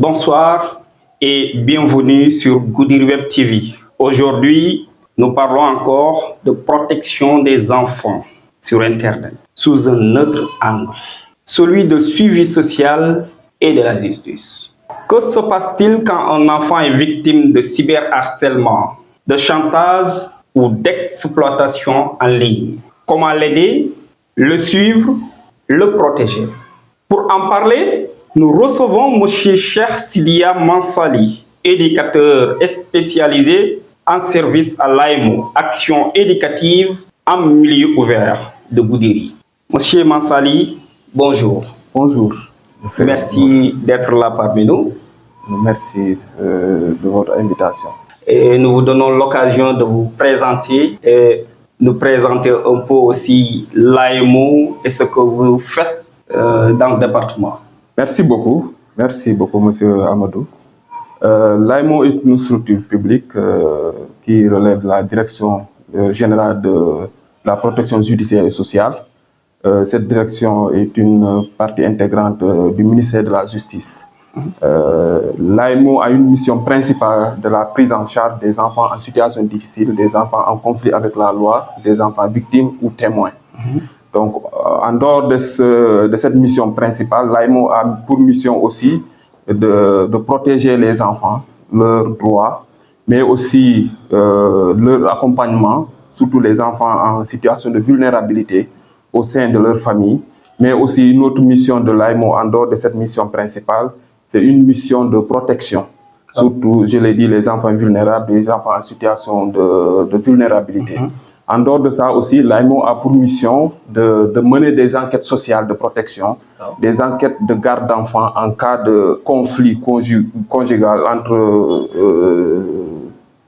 Bonsoir et bienvenue sur Goodiri Web TV. Aujourd'hui, nous parlons encore de protection des enfants sur Internet sous un autre angle, celui de suivi social et de la justice. Que se passe-t-il quand un enfant est victime de cyberharcèlement, de chantage ou d'exploitation en ligne? Comment l'aider, le suivre, le protéger? Pour en parler, nous recevons M. Cheikh Sidia Mansali, éducateur spécialisé en service à l'AEMO, action éducative en milieu ouvert de Goudiri. Monsieur Mansali, bonjour. Bonjour. Merci d'être là parmi nous. Merci de votre invitation. Et nous vous donnons l'occasion de vous présenter et nous présenter un peu aussi l'AEMO et ce que vous faites dans le département. Merci beaucoup, Monsieur Amadou. L'AEMO est une structure publique qui relève de la direction générale de la protection judiciaire et sociale. Cette direction est une partie intégrante du ministère de la Justice. L'AEMO a une mission principale de la prise en charge des enfants en situation difficile, des enfants en conflit avec la loi, des enfants victimes ou témoins. Donc, en dehors de cette mission principale, l'AEMO a pour mission aussi de protéger les enfants, leurs droits, mais aussi leur accompagnement, surtout les enfants en situation de vulnérabilité au sein de leur famille. Mais aussi une autre mission de l'AEMO en dehors de cette mission principale, c'est une mission de protection. Surtout, je l'ai dit, les enfants vulnérables, les enfants en situation de vulnérabilité. En dehors de ça aussi, l'AEMO a pour mission de mener des enquêtes sociales de protection, des enquêtes de garde d'enfants en cas de conflit conjugal entre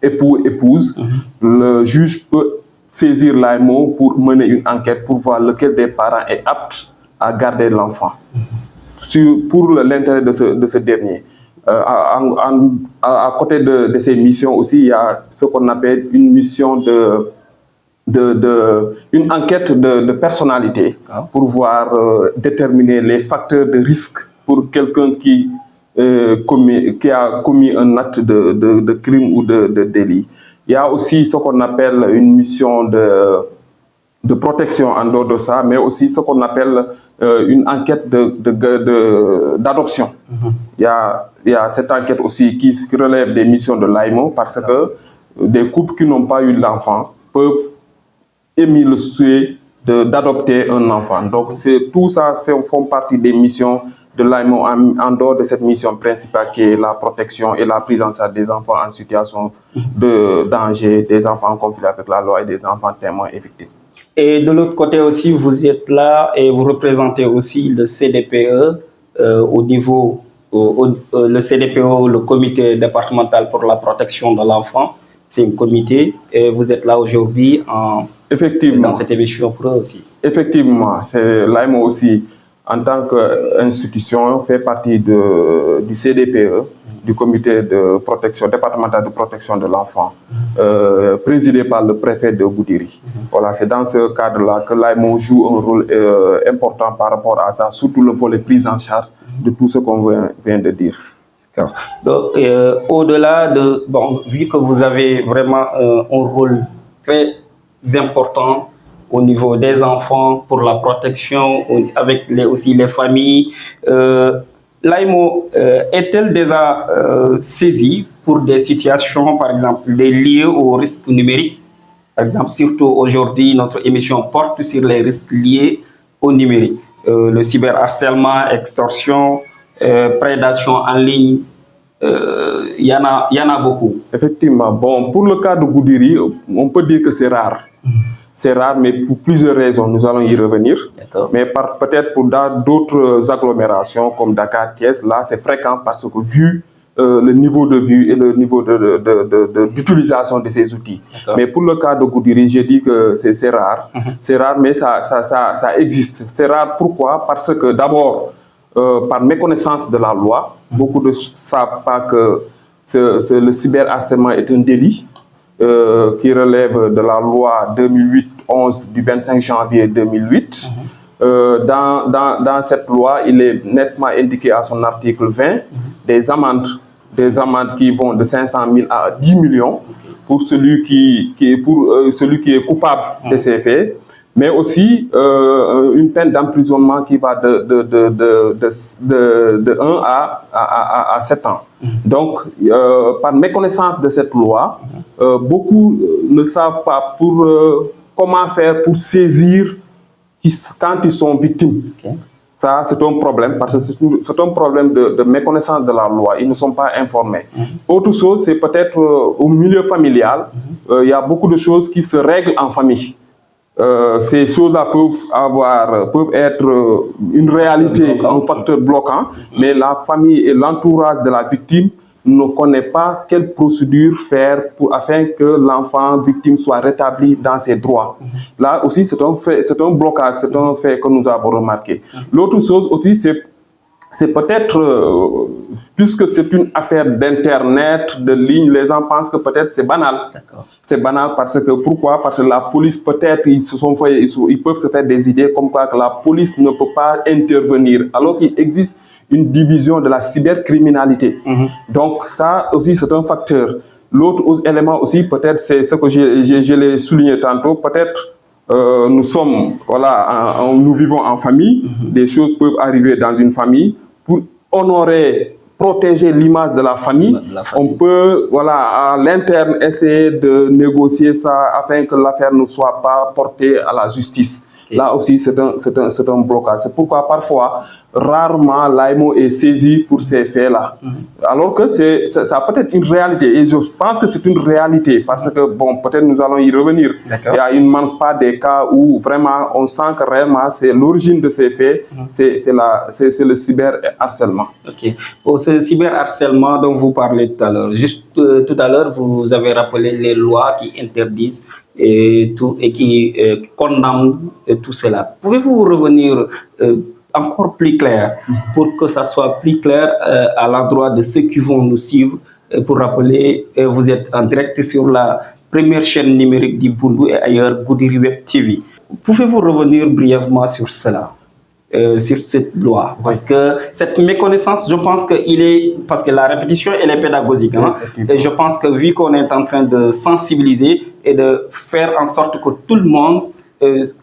époux et épouse. Le juge peut saisir l'AEMO pour mener une enquête pour voir lequel des parents est apte à garder l'enfant. Pour l'intérêt de ce dernier. À côté de ces missions aussi, il y a ce qu'on appelle une mission une enquête de personnalité pour voir déterminer les facteurs de risque pour quelqu'un qui a commis un acte de crime ou de délit. Il y a aussi ce qu'on appelle une mission de protection en dehors de ça, mais aussi ce qu'on appelle une enquête d'adoption. Il y a cette enquête aussi qui relève des missions de l'AEMO parce que des couples qui n'ont pas eu d'enfant peuvent émettre le souhait d'adopter un enfant. Donc tout ça font partie des missions de l'AEMO en dehors de cette mission principale qui est la protection et la prise en charge des enfants en situation de danger, des enfants en conflit avec la loi et des enfants témoins et victimes. Et de l'autre côté aussi, vous êtes là et vous représentez aussi le CDPE au niveau, le CDPE, le comité départemental pour la protection de l'enfant. C'est un comité et vous êtes là aujourd'hui dans cette émission pour eux aussi. Effectivement, l'AEMO aussi, en tant qu'institution, fait partie du CDPE, du comité de protection, départemental de protection de l'enfant, présidé par le préfet de Goudiri. Voilà, c'est dans ce cadre-là que l'AEMO joue un rôle important par rapport à ça, surtout le volet prise en charge de tout ce qu'on vient de dire. Donc, au-delà de, vu que vous avez vraiment un rôle très important au niveau des enfants pour la protection, avec aussi les familles, l'AEMO est-elle déjà saisie pour des situations, par exemple, liées aux risques numériques? Par exemple, surtout aujourd'hui, notre émission porte sur les risques liés au numérique. Le cyberharcèlement, extorsion, prédation en ligne, il y en a beaucoup. Effectivement. Bon, pour le cas de Goudiri, on peut dire que c'est rare. C'est rare, mais pour plusieurs raisons, nous allons y revenir. Mais peut-être pour d'autres agglomérations comme Dakar, Thiès, là c'est fréquent parce que vu le niveau de vue et le niveau d'utilisation de ces outils. Mais pour le cas de Goudiri, j'ai dit que c'est rare. C'est rare, mais ça existe. C'est rare, pourquoi? Parce que d'abord, par méconnaissance de la loi, beaucoup ne savent pas que le cyberharcèlement est un délit qui relève de la loi 2008-11 du 25 janvier 2008. Dans cette loi, il est nettement indiqué à son article 20 des amendes qui vont de 500 000 à 10 millions pour celui qui est coupable de ces faits, mais aussi une peine d'emprisonnement qui va de 1 à 7 ans. Donc, par méconnaissance de cette loi, beaucoup ne savent pas comment faire pour saisir quand ils sont victimes. Ça, c'est un problème, parce que c'est un problème de méconnaissance de la loi. Ils ne sont pas informés. Autre chose, c'est peut-être au milieu familial, il y a beaucoup de choses qui se règlent en famille. Ces choses-là peuvent être une réalité, un facteur bloquant, mais la famille et l'entourage de la victime ne connaissent pas quelle procédure faire afin que l'enfant victime soit rétabli dans ses droits. Là aussi, c'est un blocage, c'est un fait que nous avons remarqué. L'autre chose aussi, c'est peut-être, puisque c'est une affaire d'Internet, de ligne, les gens pensent que peut-être c'est banal. C'est banal parce que, pourquoi? Parce que la police, peut-être, ils peuvent se faire des idées comme quoi que la police ne peut pas intervenir, alors qu'il existe une division de la cybercriminalité. Donc ça aussi, c'est un facteur. L'autre élément aussi, peut-être, c'est ce que je l'ai souligné tantôt, peut-être nous vivons en famille, des choses peuvent arriver dans une famille. Pour honorer, protéger l'image de la famille, on peut, à l'interne, essayer de négocier ça afin que l'affaire ne soit pas portée à la justice. Là aussi, c'est un blocage. C'est pourquoi parfois, rarement, l'AEMO est saisi pour ces faits-là. Alors que ça peut être une réalité. Et je pense que c'est une réalité parce que, peut-être nous allons y revenir. Il ne manque pas des cas où vraiment on sent que réellement c'est l'origine de ces faits, c'est le cyberharcèlement. Pour ce cyberharcèlement dont vous parlez tout à l'heure, juste tout à l'heure, vous avez rappelé les lois qui interdisent et qui condamnent tout cela. Pouvez-vous revenir encore plus clair pour que ça soit plus clair à l'endroit de ceux qui vont nous suivre? Pour rappeler, vous êtes en direct sur la première chaîne numérique du Boundou et ailleurs, Goudiri Web TV. Pouvez-vous revenir brièvement sur cela, sur cette loi? Parce que cette méconnaissance, je pense parce que la répétition, elle est pédagogique. Et je pense que vu qu'on est en train de sensibiliser et de faire en sorte que tout le monde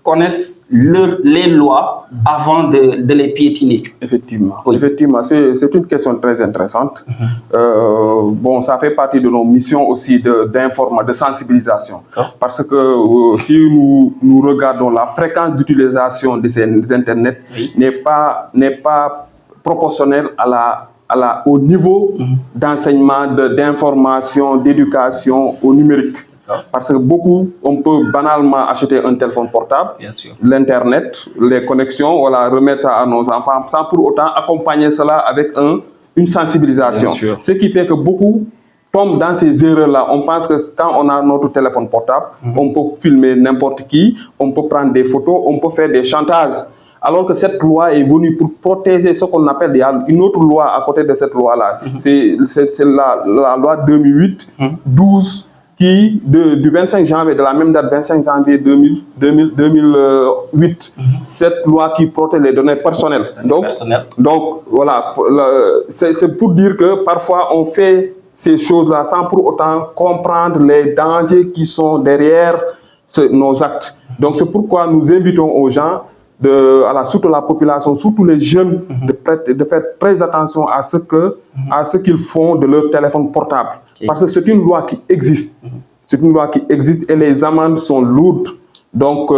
connaissent les lois avant de les piétiner. Effectivement, c'est une question très intéressante. Ça fait partie de nos missions aussi de sensibilisation. Parce que si nous regardons la fréquence d'utilisation de ces Internet n'est pas proportionnelle au niveau d'enseignement, d'information, d'éducation au numérique. Parce que on peut banalement acheter un téléphone portable, l'Internet, les connexions, remettre ça à nos enfants, sans pour autant accompagner cela avec une sensibilisation. Ce qui fait que beaucoup tombent dans ces erreurs-là. On pense que quand on a notre téléphone portable, on peut filmer n'importe qui, on peut prendre des photos, on peut faire des chantages. Alors que cette loi est venue pour protéger ce qu'on appelle une autre loi à côté de cette loi-là. C'est la loi 2008-12. Qui, du 25 janvier, de la même date, 25 janvier 2008, cette loi qui protège les données personnelles. Donc voilà, c'est pour dire que parfois on fait ces choses-là sans pour autant comprendre les dangers qui sont derrière nos actes. Donc c'est pourquoi nous invitons aux gens, surtout la population, surtout les jeunes, de faire très attention à ce qu'ils font de leur téléphone portable. Parce que c'est une loi qui existe. C'est une loi qui existe et les amendes sont lourdes. Donc,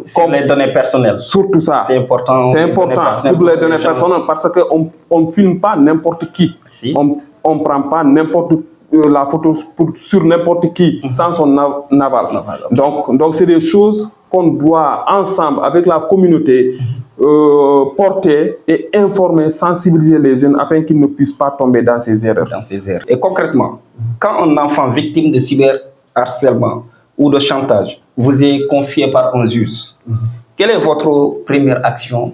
sur les données personnelles. Surtout ça. C'est important. C'est important sur les données personnelles parce qu'on ne filme pas n'importe qui. On ne prend pas la photo sur n'importe qui sans son aval. Donc c'est des choses qu'on doit ensemble avec la communauté porter et informer, sensibiliser les jeunes afin qu'ils ne puissent pas tomber dans ces erreurs. Et concrètement, quand un enfant victime de cyberharcèlement ou de chantage vous est confié par un juge, quelle est votre première action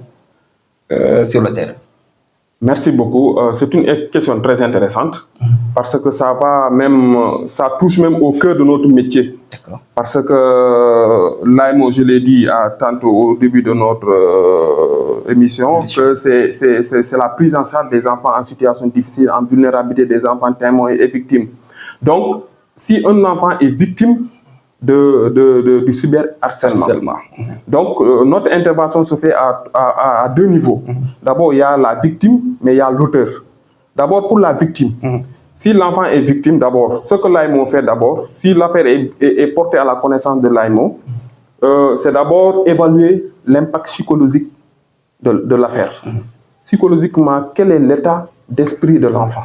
sur le terrain? Merci beaucoup. C'est une question très intéressante parce que ça touche même au cœur de notre métier. Parce que l'AEMO, je l'ai dit tantôt au début de notre émission que c'est la prise en charge des enfants en situation difficile, en vulnérabilité, des enfants témoins et victimes. Donc, si un enfant est victime du cyberharcèlement, donc notre intervention se fait à deux niveaux. D'abord, il y a la victime, mais il y a l'auteur. D'abord, pour la victime, si l'enfant est victime, d'abord, ce que l'AEMO fait d'abord, si l'affaire est portée à la connaissance de l'AEMO, c'est d'abord évaluer l'impact psychologique de l'affaire. Psychologiquement, quel est l'état d'esprit de l'enfant?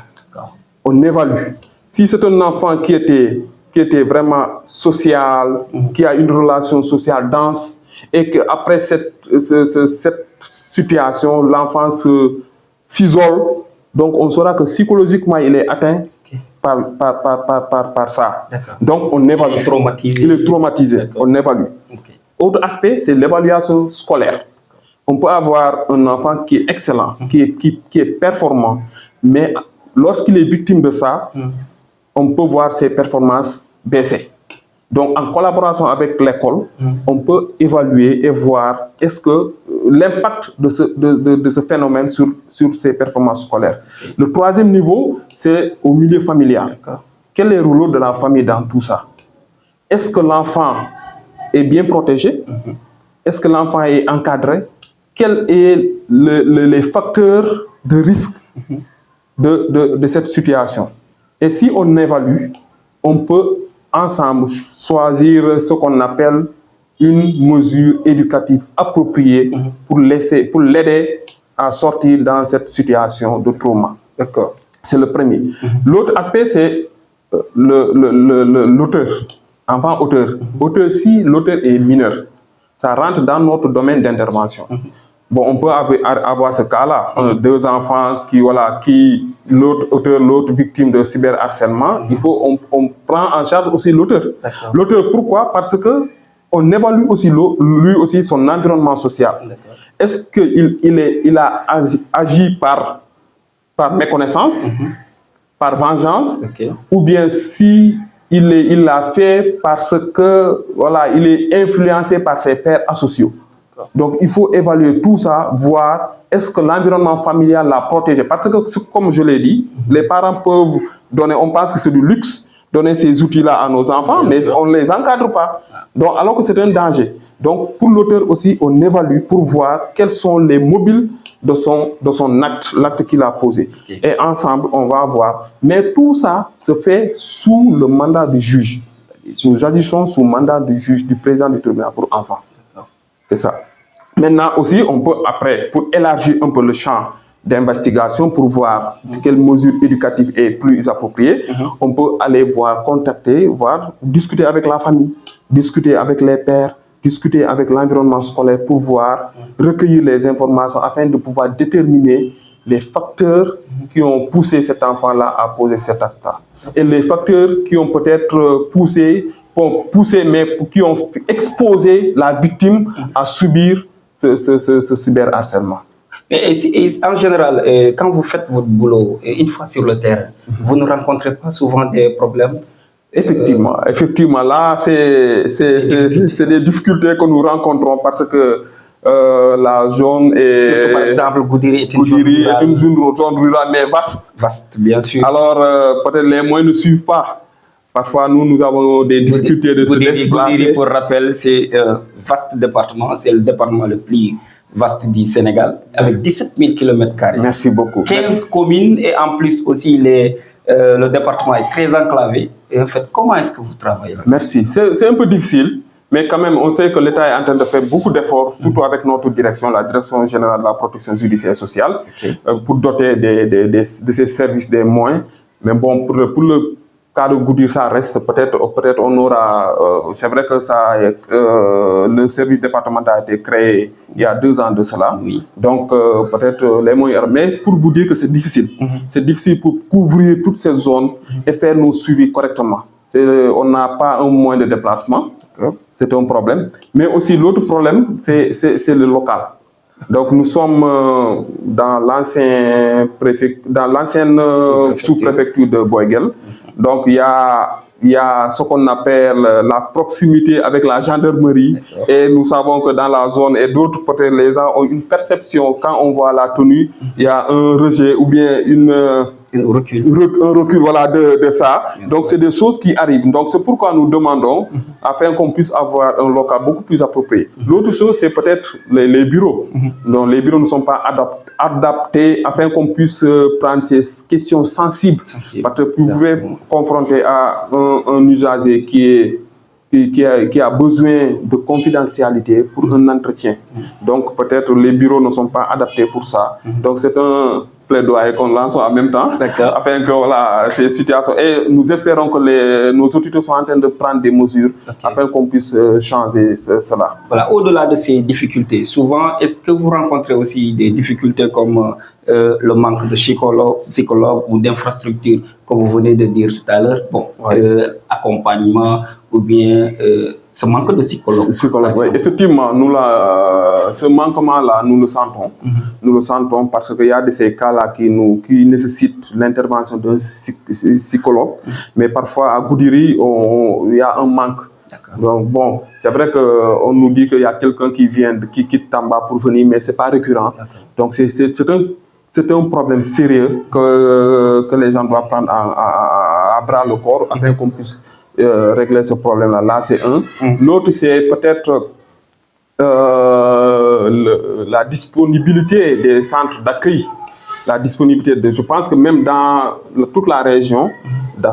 On évalue. Si c'est un enfant qui était vraiment social, qui a une relation sociale dense, et qu'après cette situation, l'enfant s'isole, donc on saura que psychologiquement, il est atteint par ça. Donc on évalue. Il est traumatisé. On évalue. Autre aspect, c'est l'évaluation scolaire. On peut avoir un enfant qui est excellent, qui est performant, mais lorsqu'il est victime de ça, on peut voir ses performances baisser. Donc, en collaboration avec l'école, on peut évaluer et voir est-ce que l'impact de ce phénomène sur ses performances scolaires. Le troisième niveau, c'est au milieu familial. Quel est le rôle de la famille dans tout ça? Est-ce que l'enfant est bien protégé? Est-ce que l'enfant est encadré? Quels sont les facteurs de risque de cette situation? Et si on évalue, on peut ensemble choisir ce qu'on appelle une mesure éducative appropriée pour l'aider à sortir dans cette situation de trauma. D'accord. C'est le premier. L'autre aspect, c'est l'auteur, enfant-auteur. Auteur, si l'auteur est mineur, ça rentre dans notre domaine d'intervention. Bon, on peut avoir ce cas-là, deux enfants l'autre auteur, l'autre victime de cyberharcèlement. Il faut, on prend en charge aussi l'auteur. L'auteur, pourquoi? Parce que on évalue aussi lui aussi son environnement social. Est-ce qu'il a agi par méconnaissance, par vengeance, ou bien si il l'a fait parce que il est influencé par ses pairs asociaux. Donc, il faut évaluer tout ça, voir est-ce que l'environnement familial l'a protégé. Parce que, comme je l'ai dit, les parents peuvent donner, on pense que c'est du luxe, donner ces outils-là à nos enfants, mais on ne les encadre pas. Donc, alors que c'est un danger. Donc, pour l'auteur aussi, on évalue pour voir quels sont les mobiles de son acte, l'acte qu'il a posé. Et ensemble, on va voir. Mais tout ça se fait sous le mandat du juge. Nous agissons sous mandat du juge, du président du tribunal pour enfants. C'est ça. Maintenant aussi, on peut, après, pour élargir un peu le champ d'investigation, pour voir quelle mesure éducative est plus appropriée, on peut aller voir, contacter, discuter avec la famille, discuter avec les pairs, discuter avec l'environnement scolaire pour voir, recueillir les informations afin de pouvoir déterminer les facteurs qui ont poussé cet enfant-là à poser cet acte-là. Et les facteurs qui ont peut-être poussé, mais qui ont exposé la victime à subir ce cyberharcèlement. Et en général, quand vous faites votre boulot, une fois sur le terrain, vous ne rencontrez pas souvent des problèmes? Effectivement, là, c'est des difficultés que nous rencontrons parce que la zone est... Par exemple, Goudiri est une zone rurale, mais vaste. Vaste, bien sûr. Alors, peut-être les moyens ne suivent pas. Parfois, nous avons des difficultés de se déplacer. Goudiri, pour rappel, c'est un vaste département. C'est le département le plus vaste du Sénégal, avec 17 000 km². Merci beaucoup. 15 communes et en plus aussi le département est très enclavé. Et en fait, comment est-ce que vous travaillez? Merci. C'est un peu difficile, mais quand même, on sait que l'État est en train de faire beaucoup d'efforts, surtout avec notre direction, la Direction générale de la protection judiciaire et sociale, pour doter de ces services des moyens. Mais bon, pour le cas de Goudiri, ça reste, peut-être on aura... c'est vrai que le service départemental a été créé il y a 2 ans de cela. Donc, peut-être les moyens... Mais pour vous dire que c'est difficile. C'est difficile pour couvrir toutes ces zones et faire nos suivis correctement. On n'a pas un moyen de déplacement. C'est un problème. Mais aussi, l'autre problème, c'est le local. Donc, nous sommes dans l'ancienne sous-préfecture de Boiguel. Donc, il y a il y a ce qu'on appelle la proximité avec la gendarmerie. Et nous savons que dans la zone et d'autres, peut-être les gens ont une perception, quand on voit la tenue, il y a un rejet ou bien un recul voilà, de ça. Donc, c'est des choses qui arrivent. Donc, c'est pourquoi nous demandons, afin qu'on puisse avoir un local beaucoup plus approprié. L'autre chose, c'est peut-être les bureaux. Donc, les bureaux ne sont pas adaptés afin qu'on puisse prendre ces questions sensibles. Parce que vous pouvez confronter à un usager qui a besoin de confidentialité pour un entretien. Donc, peut-être les bureaux ne sont pas adaptés pour ça. Donc, c'est un plaidoyer qu'on lance en même temps, afin que voilà, ces situations. Et nous espérons que nos autorités sont en train de prendre des mesures afin qu'on puisse changer cela. Voilà, au-delà de ces difficultés, souvent, est-ce que vous rencontrez aussi des difficultés comme le manque de psychologues ou d'infrastructures, comme vous venez de dire tout à l'heure, bon, accompagnement ou bien ce manque de psychologues? Oui, effectivement, ce manquement-là, nous le sentons. Nous le sentons parce qu'il y a de ces cas-là qui nécessitent l'intervention d'un psychologue. Mais parfois, à Goudiri, il y a un manque. Donc, bon, c'est vrai qu'on nous dit qu'il y a quelqu'un qui quitte Tamba pour venir, mais ce n'est pas récurrent. Donc, c'est un problème sérieux que les gens doivent prendre à bras le corps afin qu'on puisse régler ce problème-là. Là, c'est un. L'autre, c'est peut-être la disponibilité des centres d'accueil. Je pense que même dans toute la région,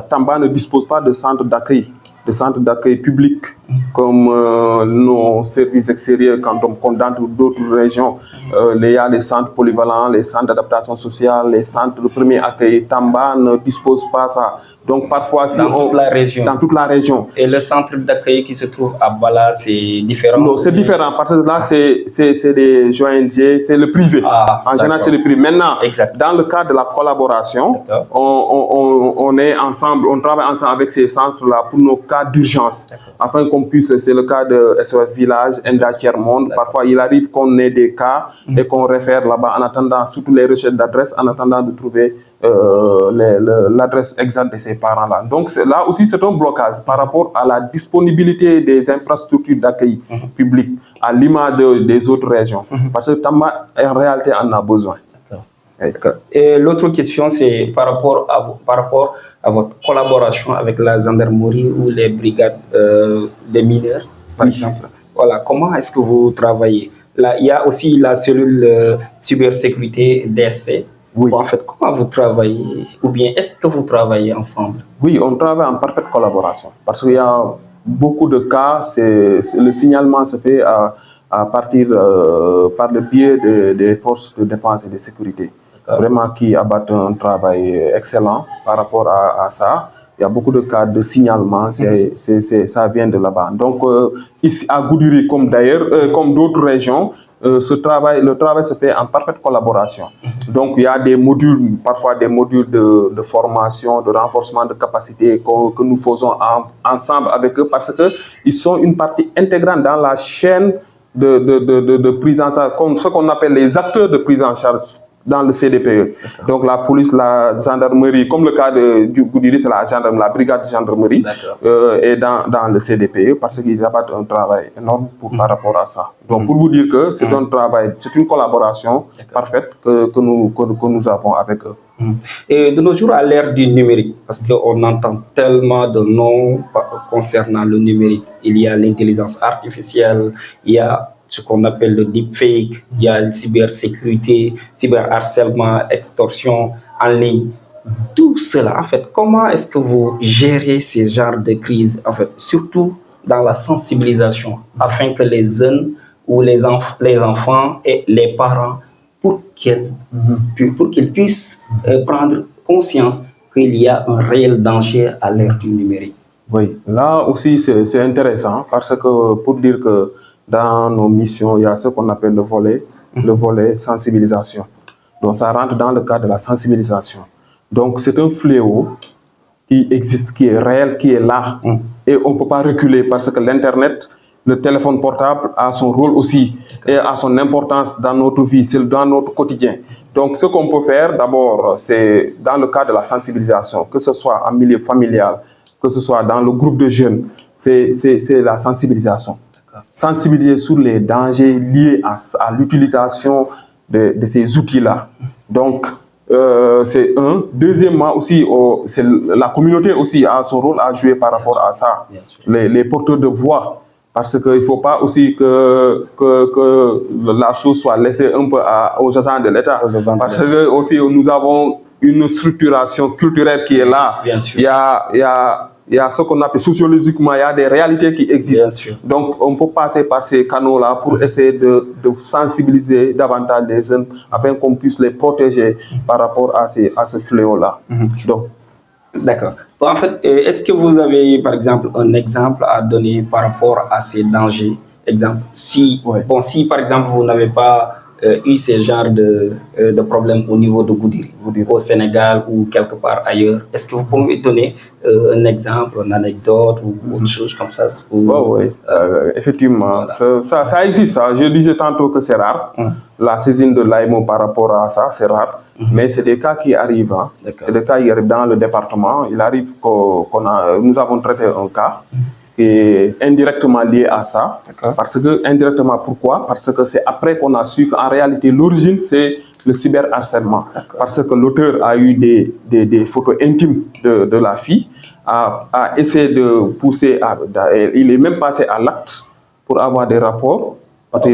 Tamba ne dispose pas de centres d'accueil publics comme nos services extérieurs quand dans d'autres régions. Il y a les centres polyvalents, les centres d'adaptation sociale, les centres de premier accueil. Tamba ne dispose pas de ça. Donc parfois, dans toute la région. Et le centre d'accueil qui se trouve à Bala, c'est différent? Non, c'est différent parce que là, c'est des ONG, c'est le privé. En général, c'est le privé. Maintenant, dans le cadre de la collaboration, on est ensemble, on travaille ensemble avec ces centres-là pour nos cas d'urgence. Afin qu'on puisse, c'est le cas de SOS Village, Enda Tiers-Monde. Parfois, il arrive qu'on ait des cas et qu'on réfère là-bas en attendant, surtout les recherches d'adresse, en attendant de trouver l'adresse exacte de ces parents-là. Donc là aussi, c'est un blocage par rapport à la disponibilité des infrastructures d'accueil public à l'image des autres régions. Parce que Tamba, en réalité, en a besoin. Et l'autre question, c'est par rapport à votre collaboration avec la gendarmerie ou les brigades des mineurs, par exemple. Voilà, comment est-ce que vous travaillez? Là, il y a aussi la cellule cybersécurité DSC. En fait, comment vous travaillez? Ou bien est-ce que vous travaillez ensemble? Oui, on travaille en parfaite collaboration. Parce qu'il y a beaucoup de cas, le signalement se fait à partir par le biais des forces de défense et de sécurité. Vraiment qui abattent un travail excellent par rapport à ça. Il y a beaucoup de cas de signalement, ça vient de là-bas. Donc, ici à Goudiri, comme d'ailleurs, comme d'autres régions, le travail se fait en parfaite collaboration. Donc, il y a des modules, parfois des modules de formation, de renforcement de capacité que nous faisons ensemble avec eux parce qu'ils sont une partie intégrante dans la chaîne de prise en charge, comme ce qu'on appelle les acteurs de prise en charge dans le CDPE. Donc la police, la gendarmerie, comme le cas de Goudiri, c'est la brigade de gendarmerie, et dans le CDPE, parce qu'ils abattent un travail énorme par rapport à ça. Donc pour vous dire que c'est un travail, c'est une collaboration parfaite que nous avons avec eux. Et de nos jours, à l'ère du numérique, parce qu'on entend tellement de noms concernant le numérique, il y a l'intelligence artificielle, il y a ce qu'on appelle le deepfake, il y a la cybersécurité, cyberharcèlement, extorsion en ligne. Tout cela, en fait, comment est-ce que vous gérez ces genres de crises, en fait, surtout dans la sensibilisation, afin que les jeunes ou les enfants et les parents, pour qu'ils puissent prendre conscience qu'il y a un réel danger à l'ère du numérique? Oui, là aussi c'est intéressant parce que pour dire que dans nos missions, il y a ce qu'on appelle le volet sensibilisation. Donc ça rentre dans le cadre de la sensibilisation. Donc c'est un fléau qui existe, qui est réel, qui est là. Et on ne peut pas reculer parce que l'Internet, le téléphone portable a son rôle aussi et a son importance dans notre vie, c'est dans notre quotidien. Donc ce qu'on peut faire d'abord, c'est dans le cadre de la sensibilisation, que ce soit en milieu familial, que ce soit dans le groupe de jeunes, c'est la sensibilisation. Sensibiliser sur les dangers liés à l'utilisation de ces outils-là. Donc, c'est un. Deuxièmement, aussi, la communauté aussi a son rôle à jouer par rapport à ça. Les porteurs de voix. Parce qu'il ne faut pas aussi que la chose soit laissée un peu aux agents de l'État. Parce que aussi nous avons une structuration culturelle qui est là. Il y a ce qu'on appelle sociologiquement, il y a des réalités qui existent. Donc on peut passer par ces canaux-là pour essayer de sensibiliser davantage les jeunes afin qu'on puisse les protéger par rapport à ce fléau-là. D'accord. Bon, en fait, est-ce que vous avez, par exemple, un exemple à donner par rapport à ces dangers? Exemple, si par exemple, vous n'avez pas eu ce genre de problème au niveau de Goudiri, au Sénégal ou quelque part ailleurs, est-ce que vous pouvez donner un exemple, une anecdote ou autre chose comme ça? Oui, effectivement, voilà. Ça existe. Ça. Je disais tantôt que c'est rare. La saisine de l'AEMO par rapport à ça, c'est rare. Mais c'est des cas qui arrivent. C'est des cas qui arrivent dans le département. Il arrive nous avons traité un cas qui est indirectement lié à ça. Parce que, indirectement, pourquoi? Parce que c'est après qu'on a su qu'en réalité, l'origine, c'est le cyberharcèlement. Parce que l'auteur a eu des photos intimes de la fille, a essayé de pousser, il est même passé à l'acte pour avoir des rapports. Parce que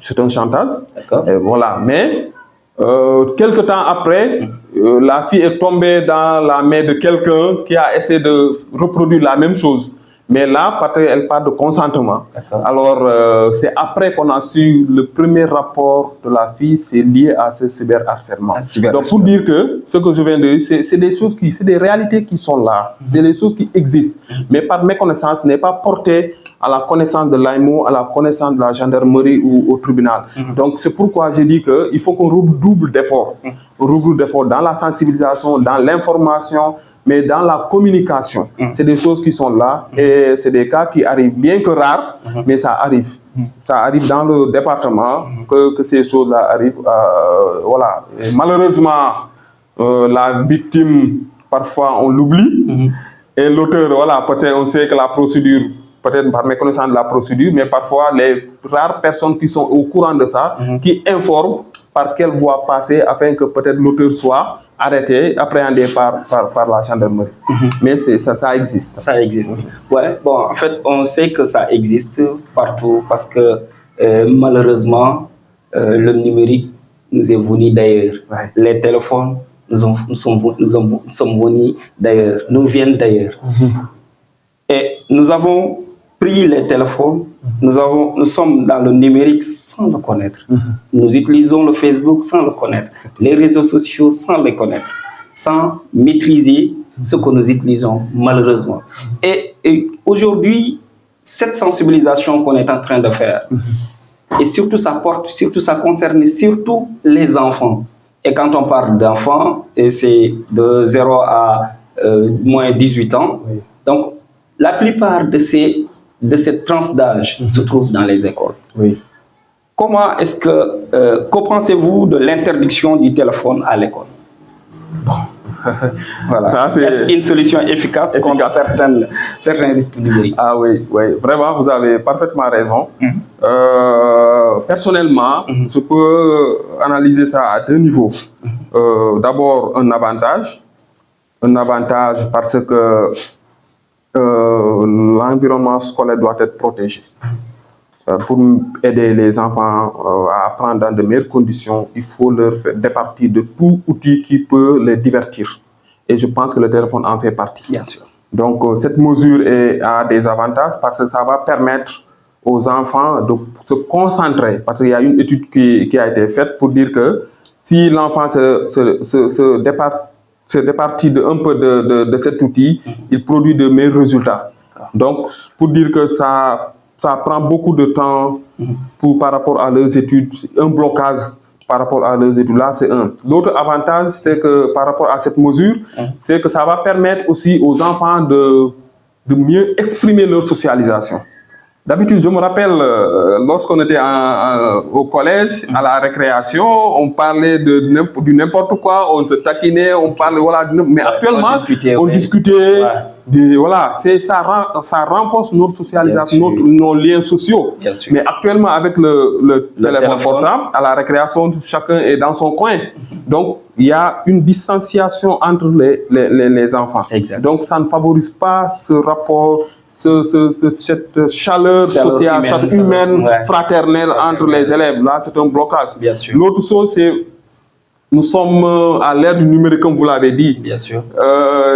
c'est un chantage. Voilà. Mais quelque temps après, la fille est tombée dans la main de quelqu'un qui a essayé de reproduire la même chose. Mais là, elle parle de consentement. Alors, c'est après qu'on a su le premier rapport de la fille, c'est lié à ce cyberharcèlement. Donc, pour dire que ce que je viens de dire, c'est des choses c'est des réalités qui sont là. C'est des choses qui existent. Mais par méconnaissance, n'est pas porté à la connaissance de l'AEMO, à la connaissance de la gendarmerie ou au tribunal. Donc, c'est pourquoi j'ai dit qu'il faut qu'on redouble d'efforts. Redouble d'efforts dans la sensibilisation, dans l'information, mais dans la communication. C'est des choses qui sont là et c'est des cas qui arrivent, bien que rares, mais ça arrive. Ça arrive dans le département que ces choses-là arrivent. Voilà. Et malheureusement, la victime, parfois, on l'oublie. Et l'auteur, voilà, peut-être on sait que la procédure, peut-être par méconnaissance de la procédure, mais parfois les rares personnes qui sont au courant de ça, qui informent par quelle voie passer afin que peut-être l'auteur soit arrêté, appréhendé par la gendarmerie. Mais ça existe. Ça existe. Ouais, bon, en fait, on sait que ça existe partout parce que malheureusement, le numérique nous est venu d'ailleurs. Les téléphones nous sommes venus d'ailleurs, nous viennent d'ailleurs. Et nous avons pris les téléphones, nous sommes dans le numérique sans le connaître. Nous utilisons le Facebook sans le connaître, les réseaux sociaux sans les connaître, sans maîtriser ce que nous utilisons, malheureusement. Et aujourd'hui, cette sensibilisation qu'on est en train de faire, et surtout ça concerne surtout les enfants. Et quand on parle d'enfants, c'est de 0 à moins 18 ans. Donc, la plupart de cette tranche d'âge se trouvent dans les écoles. Comment est-ce que pensez-vous de l'interdiction du téléphone à l'école? Voilà. C'est une solution efficace contre certains risques numériques. Ah oui, vraiment, vous avez parfaitement raison. Personnellement, je peux analyser ça à deux niveaux. D'abord, un avantage parce que l'environnement scolaire doit être protégé. Pour aider les enfants à apprendre dans de meilleures conditions, il faut leur départir de tout outil qui peut les divertir. Et je pense que le téléphone en fait partie. Bien sûr. Donc, cette mesure a des avantages parce que ça va permettre aux enfants de se concentrer. Parce qu'il y a une étude qui a été faite pour dire que si l'enfant se départit un peu de cet outil, il produit de meilleurs résultats. Donc, pour dire que ça prend beaucoup de temps par rapport à leurs études, un blocage par rapport à leurs études, là c'est un. L'autre avantage, c'est que par rapport à cette mesure, c'est que ça va permettre aussi aux enfants de mieux exprimer leur socialisation. D'habitude, je me rappelle, lorsqu'on était au collège, à la récréation, on parlait du n'importe quoi, on se taquinait, on parlait, voilà, mais actuellement, on discutait, voilà, ça renforce notre socialisation, nos liens sociaux. Mais actuellement, avec le téléphone portable, à la récréation, chacun est dans son coin. Donc, il y a une distanciation entre les enfants. Donc, ça ne favorise pas ce rapport, cette chaleur sociale, humaine, fraternelle entre les élèves. Là, c'est un blocage. L'autre chose, c'est nous sommes à l'ère du numérique, comme vous l'avez dit.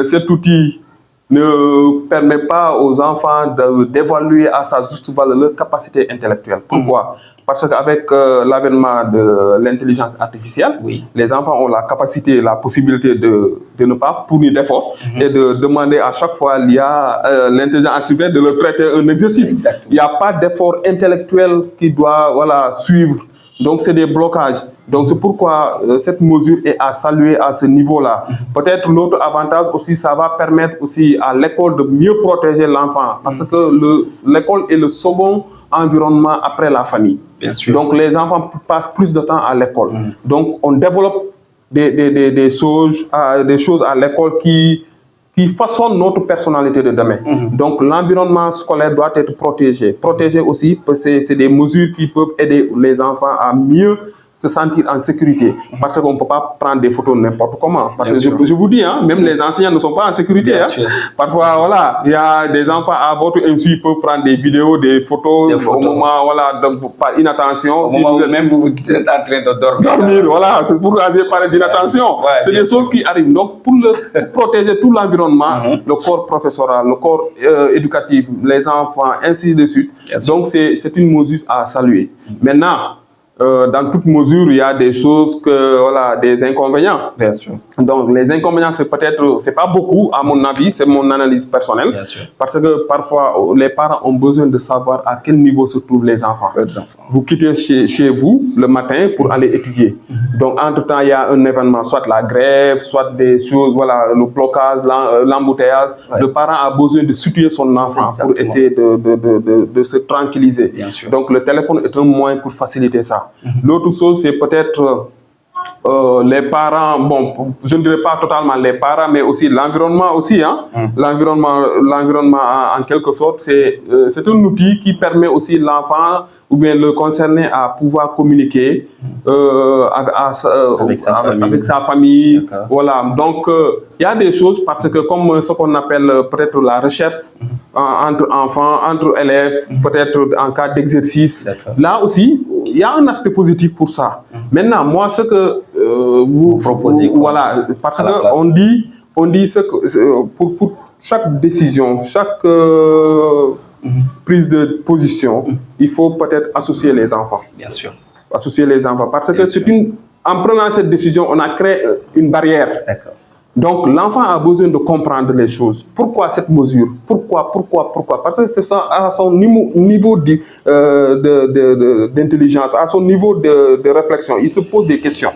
Cet outil ne permet pas aux enfants d'évaluer à sa juste valeur leur capacité intellectuelle. Pourquoi? Parce qu'avec l'avènement de l'intelligence artificielle, les enfants ont la capacité, la possibilité de ne pas fournir d'efforts et de demander à chaque fois l'intelligence artificielle de leur prêter un exercice. Il n'y a pas d'effort intellectuel qui doit suivre. Donc, c'est des blocages. Donc, c'est pourquoi cette mesure est à saluer à ce niveau-là. Peut-être l'autre avantage aussi, ça va permettre aussi à l'école de mieux protéger l'enfant. Parce que l'école est le second environnement après la famille. Donc, les enfants passent plus de temps à l'école. Donc, on développe des choses à l'école qui façonnent notre personnalité de demain. Donc, l'environnement scolaire doit être protégé. Protégé aussi, parce que c'est des mesures qui peuvent aider les enfants à mieux se sentir en sécurité. Parce qu'on ne peut pas prendre des photos n'importe comment. Parce que je vous dis, même les enseignants ne sont pas en sécurité. Parfois, voilà, il y a des enfants à votre insu, ils peuvent prendre des vidéos, des photos, au moment, par inattention. Au moment où même vous êtes en train de dormir, voilà, c'est pour j'ai parlé d'inattention. C'est des choses qui arrivent. Donc, pour protéger tout l'environnement, le corps professoral, le corps éducatif, les enfants, ainsi de suite. Donc, c'est une mesure à saluer. Maintenant, dans toute mesure, il y a des choses des inconvénients. Donc, les inconvénients, c'est pas beaucoup, à mon avis, c'est mon analyse personnelle. Parce que parfois, les parents ont besoin de savoir à quel niveau se trouvent les enfants. Vous quittez chez vous le matin pour aller étudier. Donc, entre-temps, il y a un événement, soit la grève, soit des choses, le blocage, l'embouteillage. Le parent a besoin de situer son enfant pour essayer de se tranquilliser. Donc, le téléphone est un moyen pour faciliter ça. L'autre chose, c'est peut-être les parents, bon, je ne dirais pas totalement les parents, mais aussi l'environnement aussi. L'environnement, en quelque sorte, c'est un outil qui permet aussi l'enfant ou bien le concerné à pouvoir communiquer avec sa famille. Voilà. Donc, il y a des choses parce que comme ce qu'on appelle peut-être la recherche entre enfants, entre élèves, peut-être en cas d'exercice. Là aussi, il y a un aspect positif pour ça. Maintenant, moi, ce que vous proposez, parce qu'on dit ce que pour chaque décision, chaque prise de position, il faut peut-être associer les enfants. Associer les enfants. Parce que en prenant cette décision, on a créé une barrière. Donc, l'enfant a besoin de comprendre les choses. Pourquoi cette mesure? Pourquoi? Parce que c'est à son niveau d'intelligence, à son niveau de réflexion. Il se pose des questions.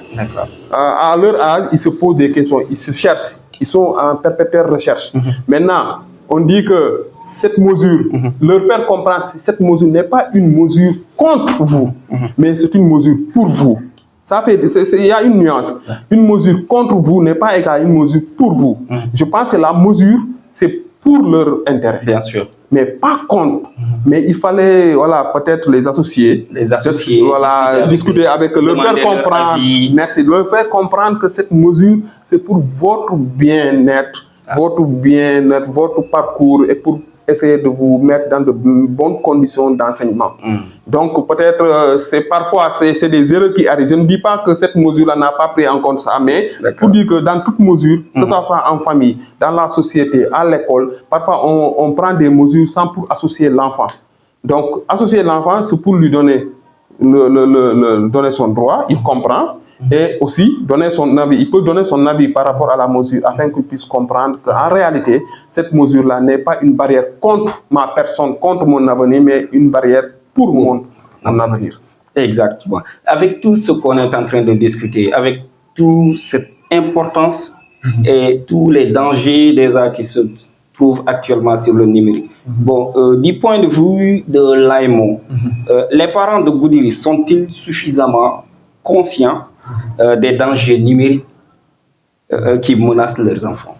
À leur âge, ils se posent des questions. Ils se cherchent. Ils sont en perpétuelle recherche. Maintenant, on dit que cette mesure, leur faire comprendre que cette mesure n'est pas une mesure contre vous, mais c'est une mesure pour vous. Il y a une nuance. Une mesure contre vous n'est pas égale à une mesure pour vous. Je pense que la mesure, c'est pour leur intérêt. Mais pas contre. Mais il fallait peut-être les associer. Discuter avec eux, leur faire comprendre. Leur faire comprendre que cette mesure, c'est pour votre bien-être, votre parcours et pour essayer de vous mettre dans de bonnes conditions d'enseignement. Donc peut-être parfois c'est des erreurs qui arrivent. Je ne dis pas que cette mesure-là n'a pas pris en compte ça, mais pour dire que dans toute mesure, que ce soit en famille, dans la société, à l'école, parfois on prend des mesures sans pour associer l'enfant. Donc associer l'enfant, c'est pour lui donner donner son droit, il comprend. Et aussi donner son avis. Il peut donner son avis par rapport à la mesure afin qu'il puisse comprendre qu'en réalité, cette mesure-là n'est pas une barrière contre ma personne, contre mon avenir, mais une barrière pour mon avenir. Exactement. Avec tout ce qu'on est en train de discuter, avec toute cette importance et tous les dangers déjà qui se trouve actuellement sur le numérique. Bon, du point de vue de l'AEMO, les parents de Goudiri sont-ils suffisamment conscients des dangers numériques qui menacent leurs enfants?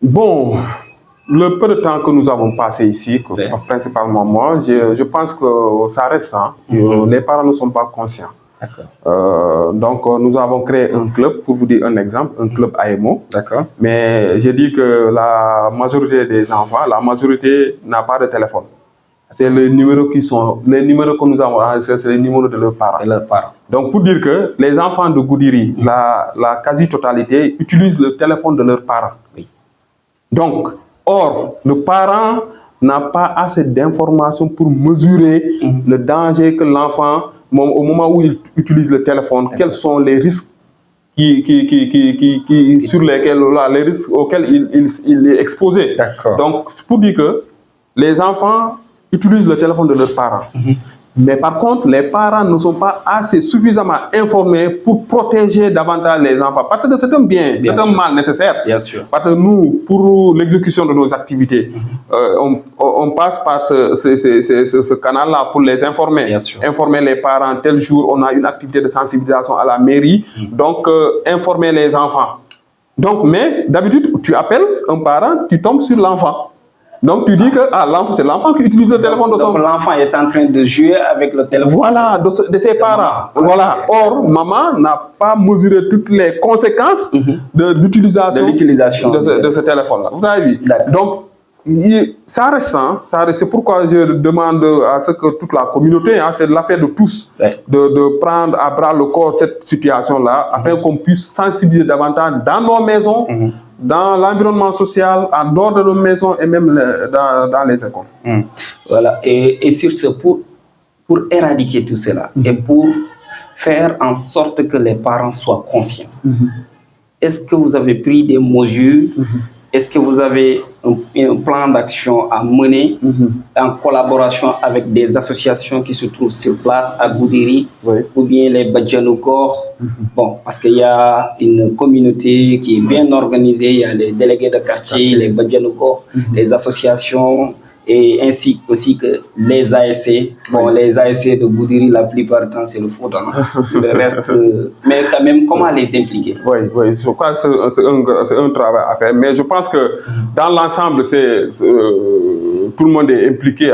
Bon, le peu de temps que nous avons passé ici, principalement moi, je pense que ça reste. Les parents ne sont pas conscients. Donc, nous avons créé un club, pour vous dire un exemple, un club AEMO. Mais je dis que la majorité des enfants, la majorité n'a pas de téléphone. C'est les numéros que nous avons enregistrés, c'est les numéros de leurs parents. Donc, pour dire que les enfants de Goudiri, la quasi-totalité, utilisent le téléphone de leurs parents. Donc, or, le parent n'a pas assez d'informations pour mesurer le danger que l'enfant, au moment où il utilise le téléphone, quels sont les risques sur lesquels, les risques auxquels il est exposé. Donc, c'est pour dire que les enfants utilisent le téléphone de leurs parents. Mais par contre, les parents ne sont pas assez suffisamment informés pour protéger davantage les enfants. Parce que c'est un bien, c'est un mal nécessaire. Parce que nous, pour l'exécution de nos activités, on passe par ce canal-là pour les informer. Informer les parents, tel jour, on a une activité de sensibilisation à la mairie. Donc, informer les enfants. Donc, mais d'habitude, tu appelles un parent, tu tombes sur l'enfant. Donc tu dis que c'est l'enfant qui utilise le téléphone de son... Donc l'enfant est en train de jouer avec le téléphone. Voilà, de ses parents. Voilà. Or, maman n'a pas mesuré toutes les conséquences de l'utilisation de ce téléphone-là. Vous avez vu? Donc, ça reste. C'est pourquoi je demande à ce que toute la communauté, c'est l'affaire de tous, de prendre à bras le corps cette situation-là, afin qu'on puisse sensibiliser davantage dans nos maisons, dans l'environnement social, en dehors de nos maisons et même dans les écoles. Voilà, et sur ce, pour éradiquer tout cela et pour faire en sorte que les parents soient conscients, est-ce que vous avez pris des mesures? Est-ce que vous avez un plan d'action à mener en collaboration avec des associations qui se trouvent sur place à Goudiri ou bien les Badjanoukor? Bon, parce qu'il y a une communauté qui est bien organisée, il y a les délégués de quartier, les Badjanoukor, les associations et ainsi aussi que les ASC. Bon, les ASC de Goudiri, la plupart du temps, c'est le foot. Le reste, mais quand même, comment les impliquer? Oui, je crois que c'est un travail à faire. Mais je pense que dans l'ensemble, tout le monde est impliqué.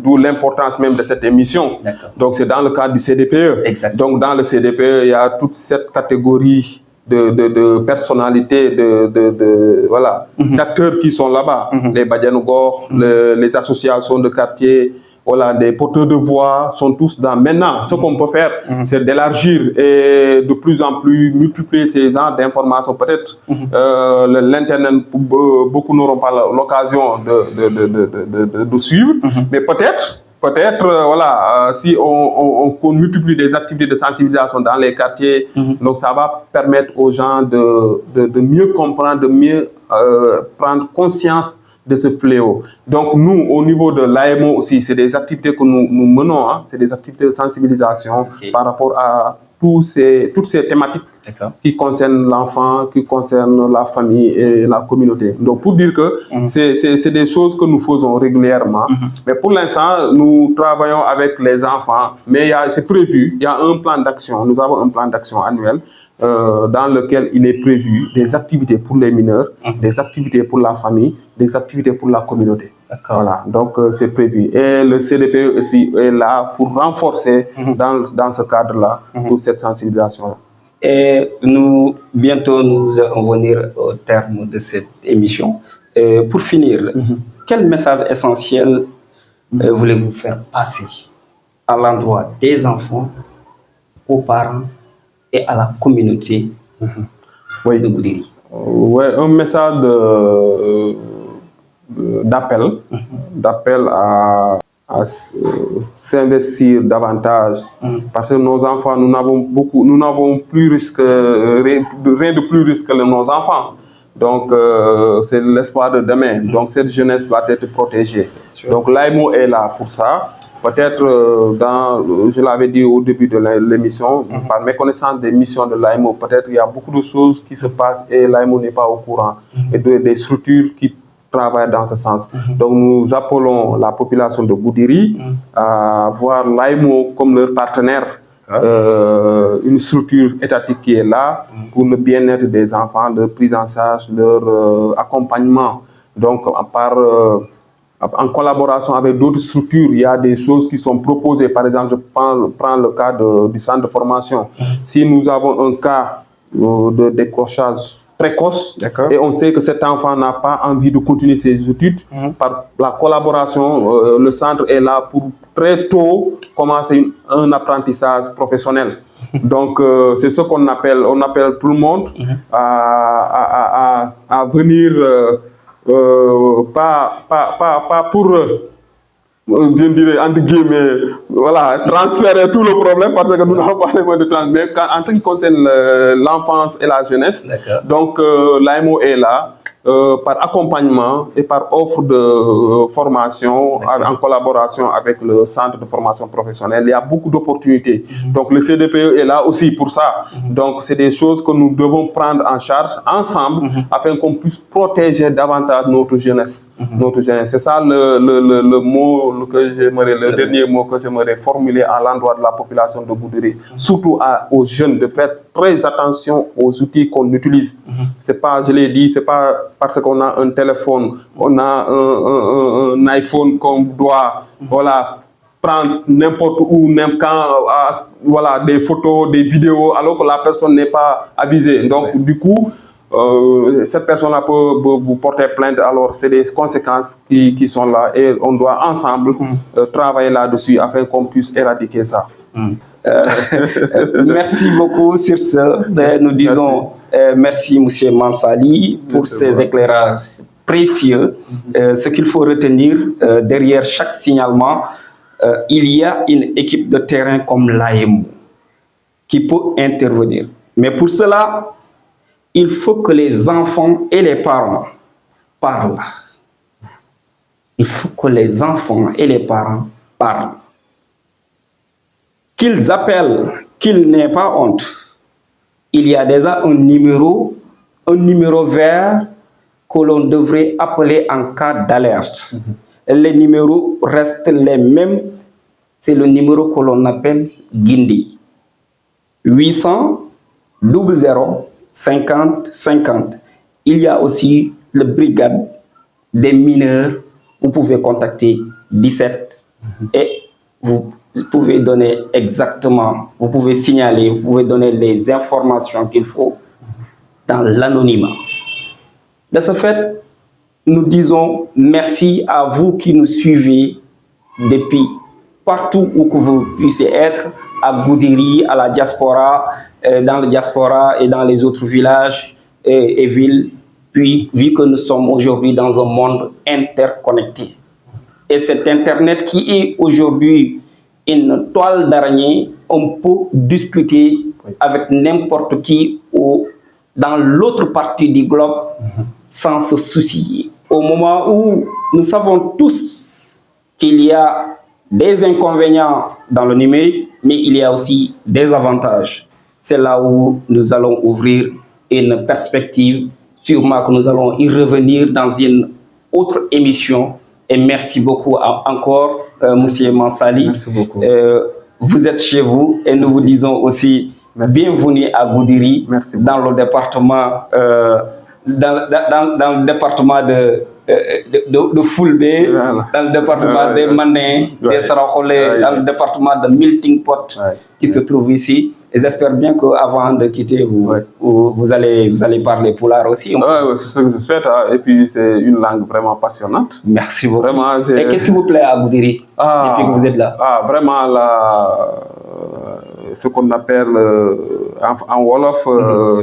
D'où l'importance même de cette émission. Donc, c'est dans le cadre du CDPE. Donc, dans le CDPE, il y a toute cette catégorie de personnalités, d'acteurs qui sont là-bas, les Badjanougor, les associations de quartier, des porteurs de voix sont tous dans. Maintenant, ce qu'on peut faire, c'est d'élargir et de plus en plus multiplier ces genres d'informations. Peut-être l'Internet, beaucoup n'auront pas l'occasion de suivre, mais peut-être, si on multiplie des activités de sensibilisation dans les quartiers, donc ça va permettre aux gens de mieux comprendre, de mieux prendre conscience de ce fléau. Donc nous, au niveau de l'AEMO aussi, c'est des activités que nous menons, c'est des activités de sensibilisation par rapport à toutes ces thématiques qui concernent l'enfant, qui concernent la famille et la communauté. Donc pour dire que c'est des choses que nous faisons régulièrement, mais pour l'instant, nous travaillons avec les enfants, mais c'est prévu, il y a un plan d'action, nous avons un plan d'action annuel dans lequel il est prévu des activités pour les mineurs, des activités pour la famille, des activités pour la communauté. Voilà, donc c'est prévu. Et le CDPE aussi est là pour renforcer dans ce cadre-là, pour cette sensibilisation-là. Et bientôt, nous allons venir au terme de cette émission. Pour finir, quel message essentiel voulez-vous faire passer à l'endroit des enfants, aux parents et à la communauté de Goudiri? Oui, un message d'appel à s'investir davantage, parce que nos enfants, nous n'avons plus rien de plus risque que nos enfants. Donc, c'est l'espoir de demain. Donc, cette jeunesse doit être protégée. Donc, l'AEMO est là pour ça. Peut-être, je l'avais dit au début de l'émission, par méconnaissance des missions de l'AEMO, peut-être il y a beaucoup de choses qui se passent et l'AEMO n'est pas au courant. Et des structures qui travailler dans ce sens. Donc nous appelons la population de Goudiri à voir l'AEMO comme leur partenaire, une structure étatique qui est là pour le bien-être des enfants, leur prise en charge, leur accompagnement. Donc en collaboration avec d'autres structures, il y a des choses qui sont proposées. Par exemple, je prends le cas du centre de formation. Si nous avons un cas de décrochage précoce et on sait que cet enfant n'a pas envie de continuer ses études, par la collaboration, le centre est là pour très tôt commencer un apprentissage professionnel. Donc c'est ce qu'on appelle, on appelle tout le monde à venir, pas pour je dirais entre guillemets, voilà, transférer tout le problème parce que nous n'avons pas les moyens de transmettre. En ce qui concerne l'enfance et la jeunesse, donc l'AEMO est là par accompagnement et par offre de formation en collaboration avec le centre de formation professionnelle. Il y a beaucoup d'opportunités. Donc le CDPE est là aussi pour ça. Donc c'est des choses que nous devons prendre en charge ensemble afin qu'on puisse protéger davantage notre jeunesse. Notre jeunesse. C'est ça le mot que j'aimerais, le dernier mot que j'aimerais formuler à l'endroit de la population de Goudiri, surtout aux jeunes, de faire très attention aux outils qu'on utilise. C'est pas, je l'ai dit, c'est pas parce qu'on a un téléphone, on a un iPhone qu'on doit, voilà, prendre n'importe où, même quand, voilà, des photos, des vidéos, alors que la personne n'est pas avisée. Donc, du coup, cette personne-là peut vous porter plainte. Alors, c'est des conséquences qui sont là et on doit ensemble travailler là-dessus afin qu'on puisse éradiquer ça. Merci beaucoup sur ce. Nous disons merci, M. Mansali, pour ces éclairages précieux. Ce qu'il faut retenir, derrière chaque signalement, il y a une équipe de terrain comme l'AEMO qui peut intervenir. Mais pour cela, il faut que les enfants et les parents parlent. Il faut que les enfants et les parents parlent. Qu'ils appellent, qu'ils n'aient pas honte. Il y a déjà un numéro vert que l'on devrait appeler en cas d'alerte. Les numéros restent les mêmes. C'est le numéro que l'on appelle Guindi. 800 00 50 50. Il y a aussi le brigade des mineurs. Vous pouvez contacter 17 et vous pouvez donner exactement, vous pouvez signaler, vous pouvez donner les informations qu'il faut dans l'anonymat. De ce fait, nous disons merci à vous qui nous suivez depuis partout où que vous puissiez être, à Goudiri, à la diaspora, dans la diaspora et dans les autres villages et villes, puis vu que nous sommes aujourd'hui dans un monde interconnecté. Et cet Internet qui est aujourd'hui une toile d'araignée, on peut discuter avec n'importe qui dans l'autre partie du globe sans se soucier. Au moment où nous savons tous qu'il y a des inconvénients dans le numérique, mais il y a aussi des avantages. C'est là où nous allons ouvrir une perspective, sûrement que nous allons y revenir dans une autre émission. Et merci beaucoup encore, Monsieur Mansali. Merci beaucoup. Vous êtes chez vous et nous vous disons aussi bienvenue à Goudiri, dans le département, dans le département de Fulbe, dans le département des Mandins, des Sarakolé, dans le département de Melting Pot qui se trouve ici. Et j'espère bien qu'avant de quitter, vous allez parler Pulaar aussi. Oui, c'est ce que je souhaite. Et puis, c'est une langue vraiment passionnante. Merci beaucoup. Vraiment, et qu'est-ce qui vous plaît à Goudiri depuis que vous êtes là? Vraiment, ce qu'on appelle en Wolof,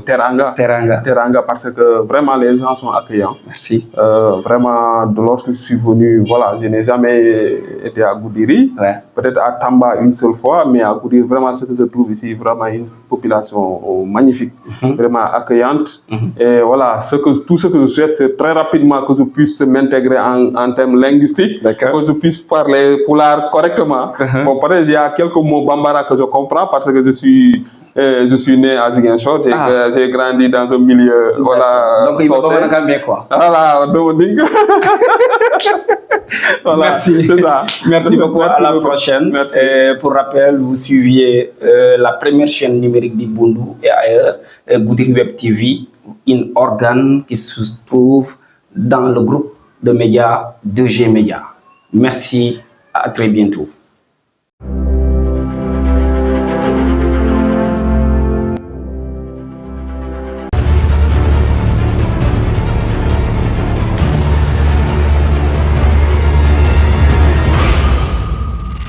teranga. Teranga, parce que vraiment, les gens sont accueillants. Merci. Vraiment, lorsque je suis venu, voilà, je n'ai jamais été à Goudiri. Peut-être à Tamba une seule fois, mais à Goudiri, vraiment, ce que je trouve ici, vraiment une population magnifique, vraiment accueillante. Et voilà, tout ce que je souhaite, c'est très rapidement que je puisse m'intégrer en termes linguistiques, que je puisse parler Pulaar correctement. Bon, peut-être il y a quelques mots bambara que je comprends parce que je suis Et je suis né à Ziguinchor, j'ai grandi dans un milieu, voilà. Donc, il va bien quoi. Voilà, voilà, merci. C'est ça. Merci beaucoup, à la prochaine. Merci. Pour rappel, vous suiviez la première chaîne numérique du Bundu et ailleurs, Goudiri Web TV, un organe qui se trouve dans le groupe de médias 2G Média. Merci, à très bientôt.